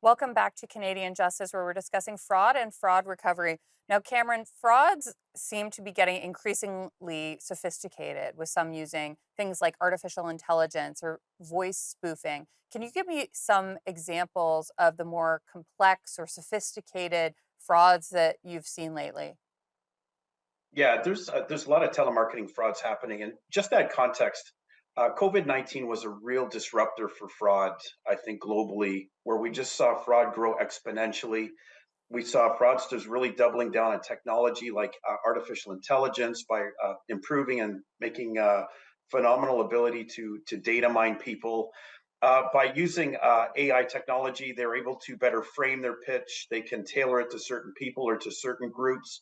Welcome back to Canadian Justice, where we're discussing fraud and fraud recovery. Now, Cameron, frauds seem to be getting increasingly sophisticated, with some using things like artificial intelligence or voice spoofing. Can you give me some examples of the more complex or sophisticated frauds that you've seen lately? Yeah, there's a lot of telemarketing frauds happening, and just that context, COVID-19 was a real disruptor for fraud. I think globally, where we just saw fraud grow exponentially. We saw fraudsters really doubling down on technology like artificial intelligence by improving and making phenomenal ability to data mine people. By using AI technology, they're able to better frame their pitch. They can tailor it to certain people or to certain groups.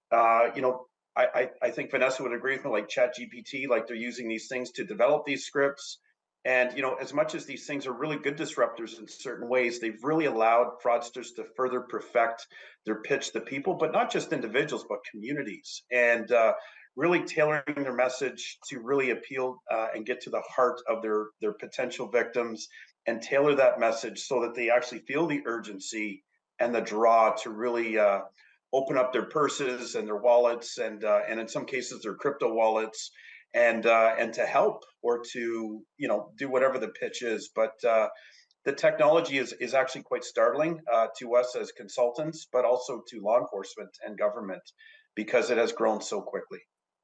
uh, you know, I think Vanessa would agree with me, like Chat GPT, like they're using these things to develop these scripts. And, as much as these things are really good disruptors in certain ways, they've really allowed fraudsters to further perfect their pitch to people, but not just individuals, but communities. And really tailoring their message to really appeal and get to the heart of their potential victims and tailor that message so that they actually feel the urgency and the draw to really open up their purses and their wallets and in some cases their crypto wallets and to help or to do whatever the pitch is. But the technology is actually quite startling to us as consultants, but also to law enforcement and government because it has grown so quickly.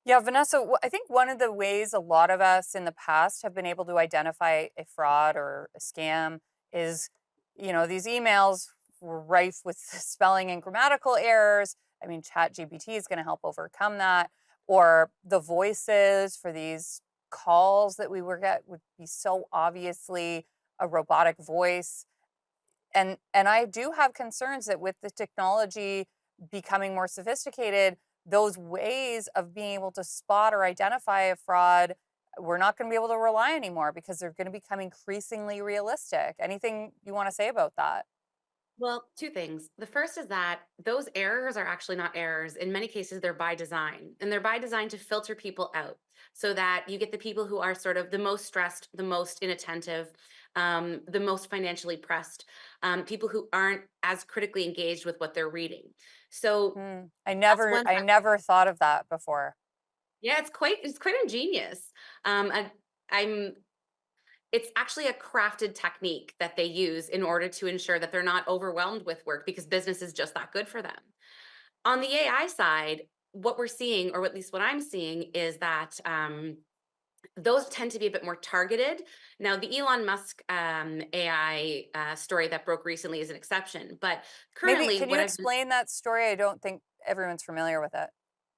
Yeah, Vanessa, I think one of the ways a lot of us in the past have been able to identify a fraud or a scam is, these emails were rife with spelling and grammatical errors. I mean, ChatGPT is going to help overcome that. Or the voices for these calls that we would get would be so obviously a robotic voice. And I do have concerns that with the technology becoming more sophisticated, those ways of being able to spot or identify a fraud, we're not going to be able to rely anymore because they're going to become increasingly realistic. Anything you want to say about that? Well, two things. The first is that those errors are actually not errors. In many cases, they're by design, and they're by design to filter people out so that you get the people who are sort of the most stressed, the most inattentive, the most financially pressed, people who aren't as critically engaged with what they're reading. So I that's never one. I never thought of that before. Yeah, it's quite ingenious. I'm It's actually a crafted technique that they use in order to ensure that they're not overwhelmed with work because business is just that good for them. On the AI side, what we're seeing, or at least what I'm seeing, is that those tend to be a bit more targeted. Now, the Elon Musk AI story that broke recently is an exception, but Maybe currently, can what you I've been explain that story? I don't think everyone's familiar with it.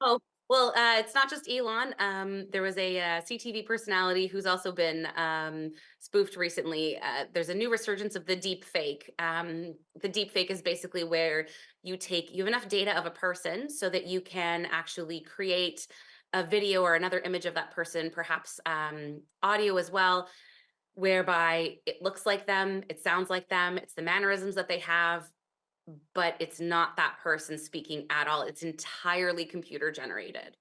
Oh, well, it's not just Elon. There was a CTV personality who's also been spoofed recently. There's a new resurgence of the deep fake. The deep fake is basically where you have enough data of a person so that you can actually create a video or another image of that person, perhaps audio as well, whereby it looks like them, it sounds like them, it's the mannerisms that they have, but it's not that person speaking at all. It's entirely computer generated.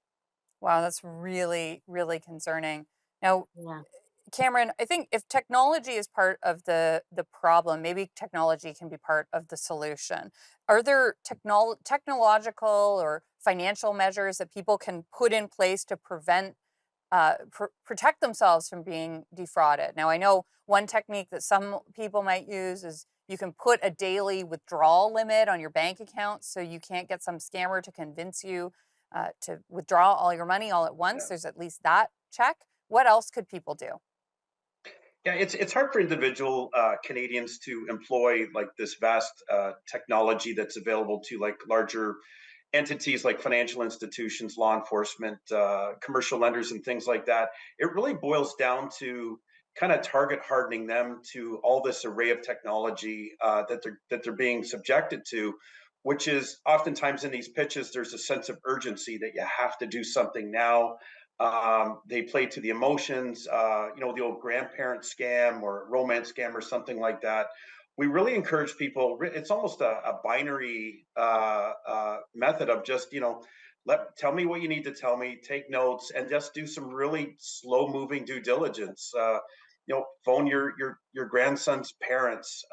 Wow, that's really, really concerning. Now, Yeah. Cameron, I think if technology is part of the problem, maybe technology can be part of the solution. Are there technological or financial measures that people can put in place to protect themselves from being defrauded? Now, I know one technique that some people might use is you can put a daily withdrawal limit on your bank account so you can't get some scammer to convince you to withdraw all your money all at once. Yeah. There's at least that check. What else could people do? Yeah, it's hard for individual Canadians to employ like this vast technology that's available to like larger entities like financial institutions, law enforcement, commercial lenders, and things like that. It really boils down to kind of target hardening them to all this array of technology that they're being subjected to, which is oftentimes in these pitches there's a sense of urgency that you have to do something now. They play to the emotions, the old grandparent scam or romance scam or something like that. We really encourage people. It's almost a binary method of just tell me what you need to tell me, take notes, and just do some really slow moving due diligence. Phone your grandson's parents.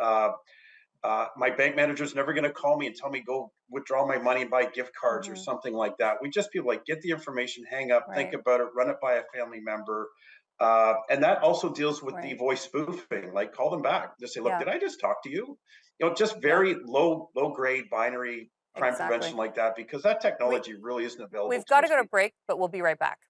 My bank manager's never going to call me and tell me go withdraw my money and buy gift cards or Hmm. something like that. We just people like get the information, hang up, think Right. about it, run it by a family member. And that also deals with the Right. voice spoofing. Like call them back. Just say, look, Yeah. did I just talk to you? Just Yeah. very low grade binary crime Exactly. prevention like that, because that We technology really isn't available we've to got to most go to people. break, but we'll be right back.